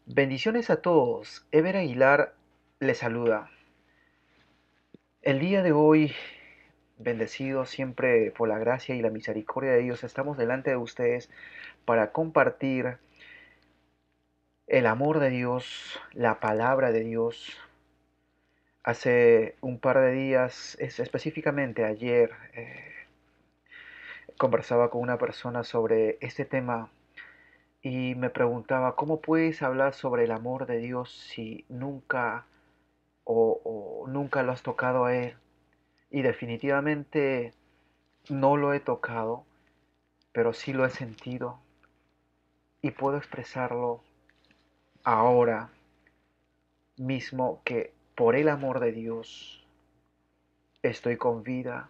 Bendiciones a todos. Ever Aguilar les saluda. El día de hoy, bendecidos siempre por la gracia y la misericordia de Dios, estamos delante de ustedes para compartir el amor de Dios, la palabra de Dios. Hace un par de días, específicamente ayer, conversaba con una persona sobre este tema y me preguntaba, ¿cómo puedes hablar sobre el amor de Dios si nunca lo has tocado a Él? Y definitivamente no lo he tocado, pero sí lo he sentido y puedo expresarlo ahora mismo que por el amor de Dios estoy con vida,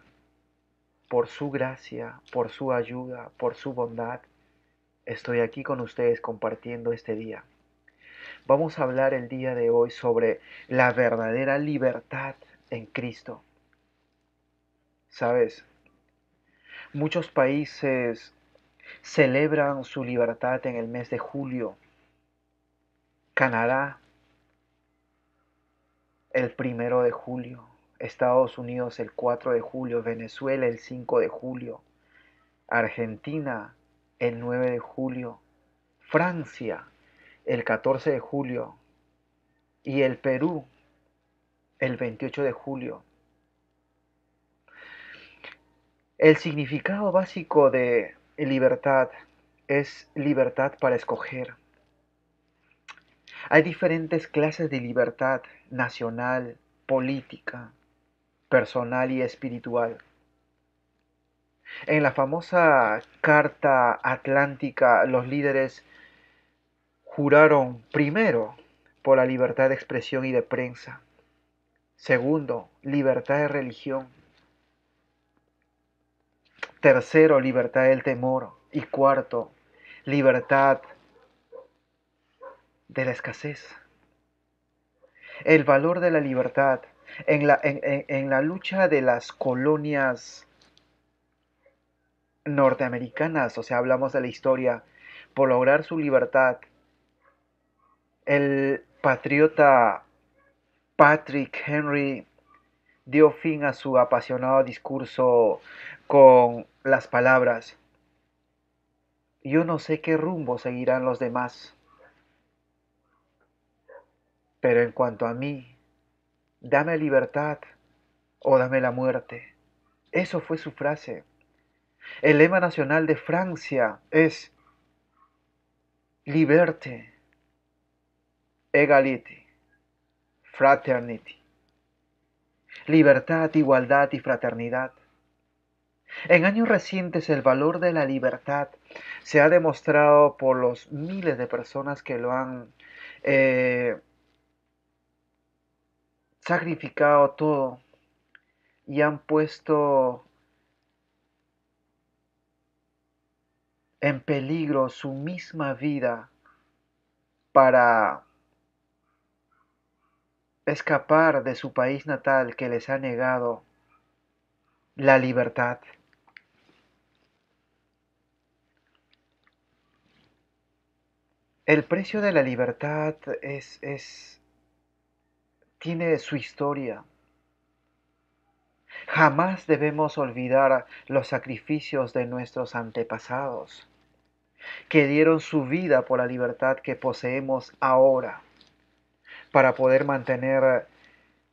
por su gracia, por su ayuda, por su bondad. Estoy aquí con ustedes compartiendo este día. Vamos a hablar el día de hoy sobre la verdadera libertad en Cristo. ¿Sabes? Muchos países celebran su libertad en el mes de julio. Canadá el 1 de julio, Estados Unidos el 4 de julio, Venezuela el 5 de julio, Argentina el 9 de julio, Francia el 14 de julio y el Perú el 28 de julio. El significado básico de libertad es libertad para escoger. Hay diferentes clases de libertad: nacional, política, personal y espiritual. En la famosa Carta Atlántica, los líderes juraron, primero, por la libertad de expresión y de prensa; segundo, libertad de religión; tercero, libertad del temor; y cuarto, libertad de la escasez. El valor de la libertad en la lucha de las colonias norteamericanas, o sea, hablamos de la historia, por lograr su libertad, el patriota Patrick Henry dio fin a su apasionado discurso con las palabras: yo no sé qué rumbo seguirán los demás, pero en cuanto a mí, dame libertad o dame la muerte. Eso fue su frase. El lema nacional de Francia es Liberté, Égalité, Fraternité. Libertad, igualdad y fraternidad. En años recientes el valor de la libertad se ha demostrado por los miles de personas que lo han eh, sacrificado todo y han puesto en peligro su misma vida para escapar de su país natal que les ha negado la libertad. El precio de la libertad tiene su historia. Jamás debemos olvidar los sacrificios de nuestros antepasados, que dieron su vida por la libertad que poseemos ahora. Para poder mantener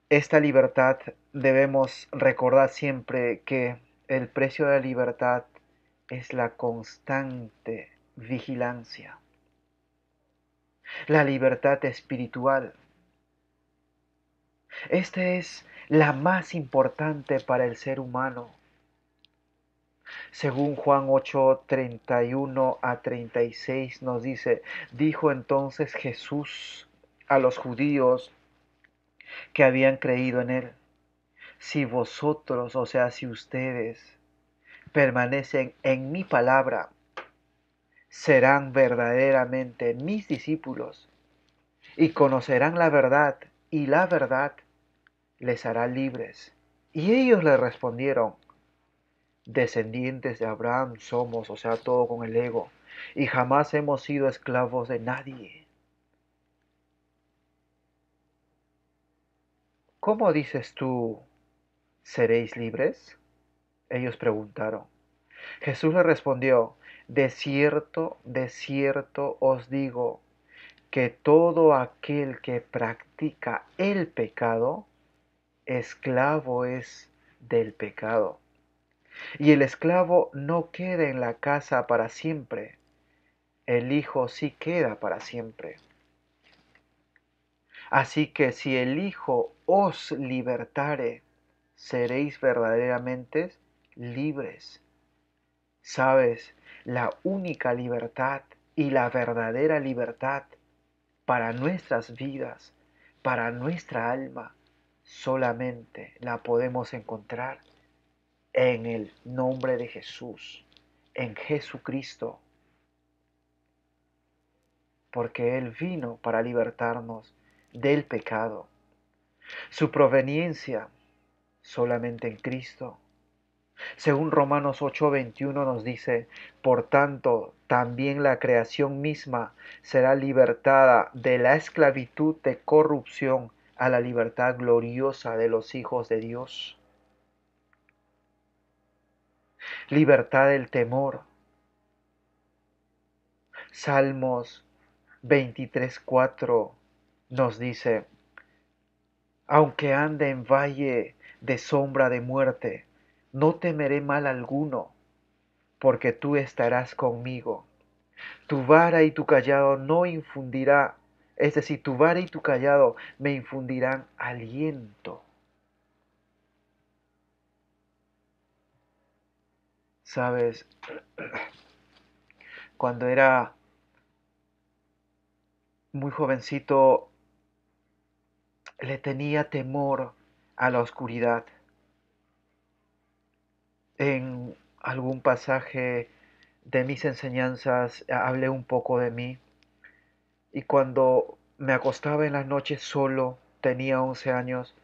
esta libertad debemos recordar siempre que el precio de la libertad es la constante vigilancia. La libertad espiritual. Esta es la más importante para el ser humano. Según Juan 8:31 a 36 nos dice: dijo entonces Jesús a los judíos que habían creído en él: si vosotros, o sea, si ustedes permanecen en mi palabra, serán verdaderamente mis discípulos y conocerán la verdad, y la verdad les hará libres. Y ellos le respondieron: descendientes de Abraham somos, o sea, todo con el ego, y jamás hemos sido esclavos de nadie. ¿cómo dices tú, seréis libres? Ellos preguntaron. Jesús le respondió, de cierto os digo, que todo aquel que practica el pecado, esclavo es del pecado. Y el esclavo no queda en la casa para siempre, el Hijo sí queda para siempre. Así que si el Hijo os libertare, seréis verdaderamente libres. Sabes, la única libertad y la verdadera libertad para nuestras vidas, para nuestra alma, solamente la podemos encontrar en el nombre de Jesús, en Jesucristo, porque Él vino para libertarnos del pecado. Su proveniencia solamente en Cristo. Según Romanos 8:21 nos dice, por tanto, también la creación misma será libertada de la esclavitud de corrupción a la libertad gloriosa de los hijos de Dios. Libertad del temor. Salmos 23:4 nos dice, aunque ande en valle de sombra de muerte, no temeré mal alguno, porque tú estarás conmigo. Tu vara y tu callado no infundirá, es decir, tu vara y tu callado me infundirán aliento. Sabes, cuando era muy jovencito le tenía temor a la oscuridad. En algún pasaje de mis enseñanzas hablé un poco de mí y cuando me acostaba en las noches solo, tenía 11 años,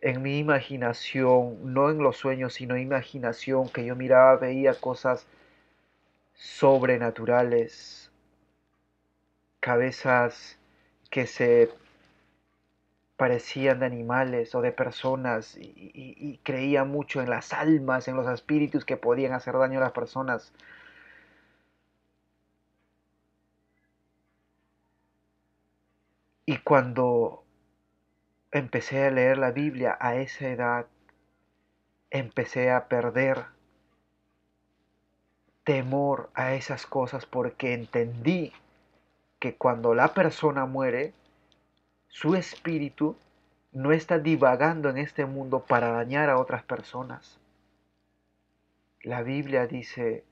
en mi imaginación, no en los sueños, sino imaginación, que yo miraba, veía cosas sobrenaturales, cabezas que se parecían de animales o de personas y creía mucho en las almas, en los espíritus que podían hacer daño a las personas. Y cuando empecé a leer la Biblia a esa edad, empecé a perder temor a esas cosas porque entendí que cuando la persona muere, su espíritu no está divagando en este mundo para dañar a otras personas. La Biblia dice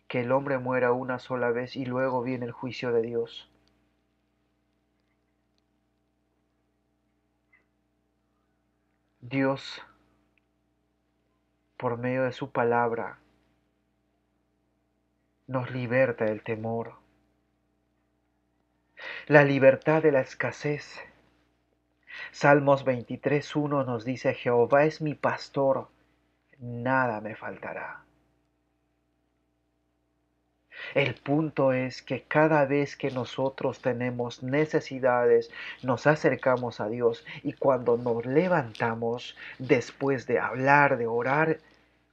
que el hombre muera una sola vez y luego viene el juicio de Dios. Dios, por medio de su palabra, nos liberta del temor. La libertad de la escasez. Salmos 23:1 nos dice, Jehová es mi pastor, nada me faltará. El punto es que cada vez que nosotros tenemos necesidades, nos acercamos a Dios y cuando nos levantamos después de hablar, de orar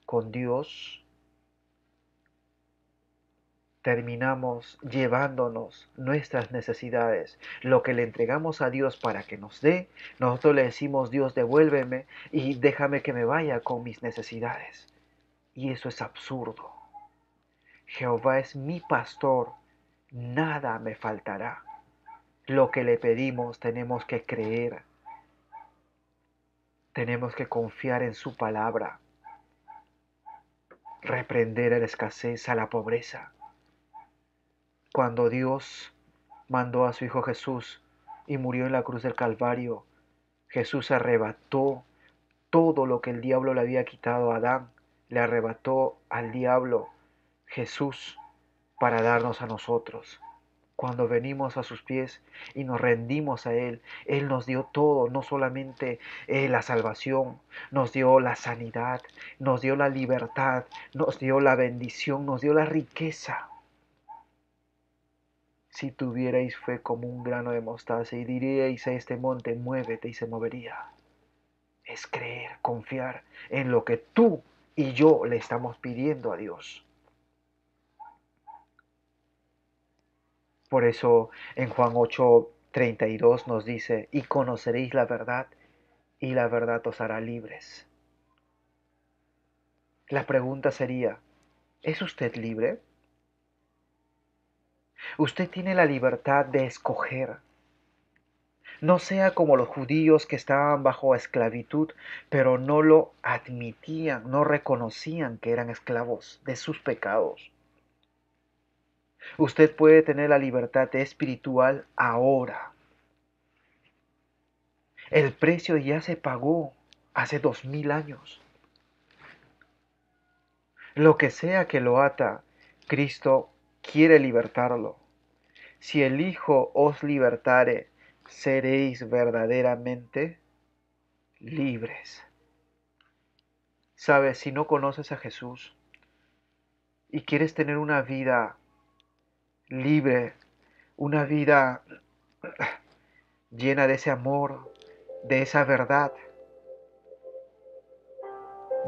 con Dios, terminamos llevándonos nuestras necesidades, lo que le entregamos a Dios para que nos dé, nosotros le decimos, Dios, devuélveme y déjame que me vaya con mis necesidades. Y eso es absurdo. Jehová es mi pastor, nada me faltará. Lo que le pedimos tenemos que creer, tenemos que confiar en su palabra, reprender a la escasez, a la pobreza. Cuando Dios mandó a su Hijo Jesús y murió en la cruz del Calvario, Jesús arrebató todo lo que el diablo le había quitado a Adán, le arrebató al diablo Jesús para darnos a nosotros. Cuando venimos a sus pies y nos rendimos a Él, Él nos dio todo, no solamente la salvación, nos dio la sanidad, nos dio la libertad, nos dio la bendición, nos dio la riqueza. Si tuvierais fe como un grano de mostaza y diríais a este monte, muévete y se movería. es creer, confiar en lo que tú y yo le estamos pidiendo a Dios. Por eso en Juan 8:32 nos dice, y conoceréis la verdad, y la verdad os hará libres. La pregunta sería, ¿es usted libre? Usted tiene la libertad de escoger. No sea como los judíos que estaban bajo esclavitud, pero no lo admitían, no reconocían que eran esclavos de sus pecados. Usted puede tener la libertad espiritual ahora. El precio ya se pagó hace 2000 años. Lo que sea que lo ata, Cristo quiere libertarlo. Si el Hijo os libertare, seréis verdaderamente libres. Sabes, si no conoces a Jesús y quieres tener una vida libre, una vida llena de ese amor, de esa verdad,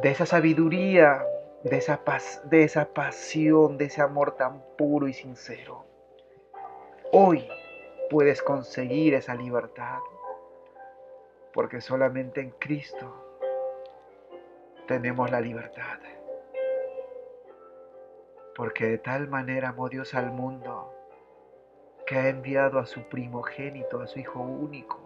de esa sabiduría, de esa paz, de esa pasión, de ese amor tan puro y sincero, hoy puedes conseguir esa libertad, porque solamente en Cristo tenemos la libertad. Porque de tal manera amó Dios al mundo, que ha enviado a su primogénito, a su Hijo único,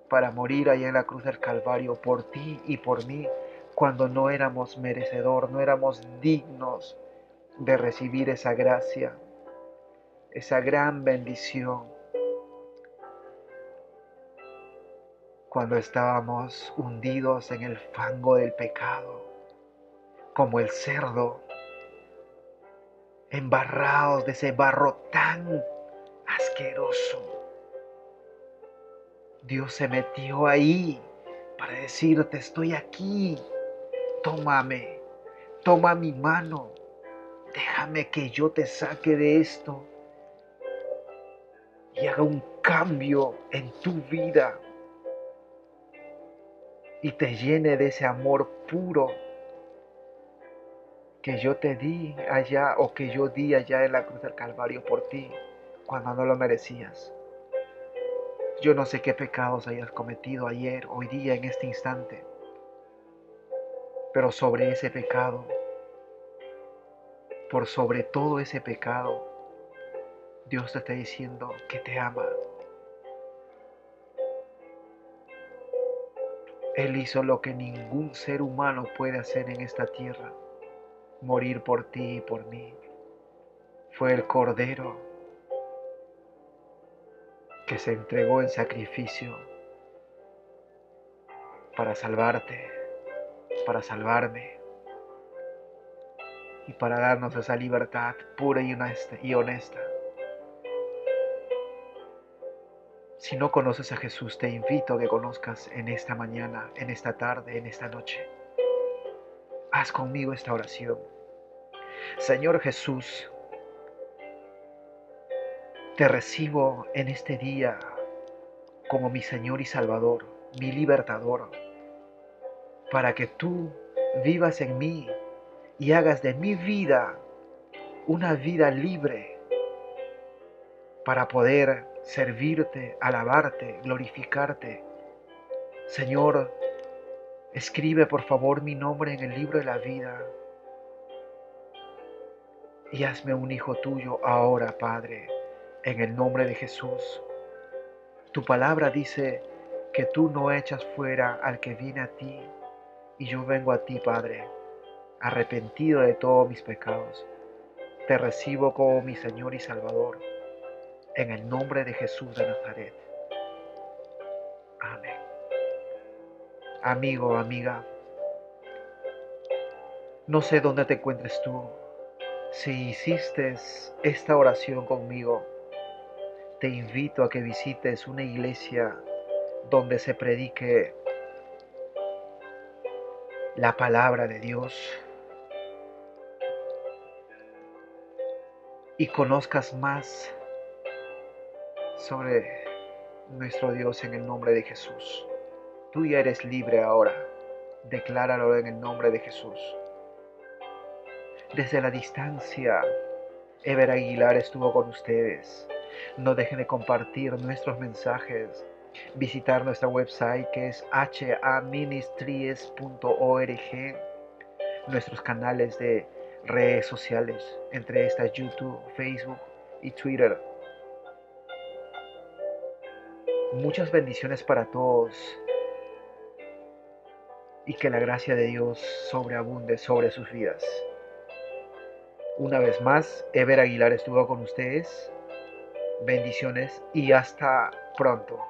para morir allá en la cruz del Calvario por ti y por mí, cuando no éramos merecedor, no éramos dignos de recibir esa gracia, esa gran bendición, cuando estábamos hundidos en el fango del pecado, como el cerdo, embarrados de ese barro tan asqueroso. Dios se metió ahí para decirte, estoy aquí, tómame, toma mi mano, déjame que yo te saque de esto y haga un cambio en tu vida y te llene de ese amor puro que yo te di allá o que yo di allá en la cruz del Calvario por ti cuando no lo merecías. Yo no sé qué pecados hayas cometido ayer, hoy día, en este instante, pero sobre ese pecado, por sobre todo ese pecado, Dios te está diciendo que te ama. Él hizo lo que ningún ser humano puede hacer en esta tierra, morir por ti y por mí. Fue el Cordero que se entregó en sacrificio para salvarte, para salvarme y para darnos esa libertad pura y honesta. Si no conoces a Jesús, te invito a que conozcas en esta mañana, en esta tarde, en esta noche. Haz conmigo esta oración. Señor Jesús, te recibo en este día como mi Señor y Salvador, mi libertador, para que tú vivas en mí y hagas de mi vida una vida libre para poder servirte, alabarte, glorificarte. Señor, escribe por favor mi nombre en el libro de la vida y hazme un hijo tuyo ahora, Padre, en el nombre de Jesús. Tu palabra dice que tú no echas fuera al que viene a ti, y yo vengo a ti, Padre, arrepentido de todos mis pecados. Te recibo como mi Señor y Salvador, en el nombre de Jesús de Nazaret. Amén. Amigo, amiga, no sé dónde te encuentres tú. Si hiciste esta oración conmigo, te invito a que visites una iglesia donde se predique la palabra de Dios y conozcas más sobre nuestro Dios en el nombre de Jesús. tú ya eres libre ahora. Decláralo en el nombre de Jesús. Desde la distancia, Ever Aguilar estuvo con ustedes. No dejen de compartir nuestros mensajes, visitar nuestra website que es haministries.org, nuestros canales de redes sociales, entre estas YouTube, Facebook y Twitter. Muchas bendiciones para todos y que la gracia de Dios sobreabunde sobre sus vidas. Una vez más, Ever Aguilar estuvo con ustedes. Bendiciones y hasta pronto.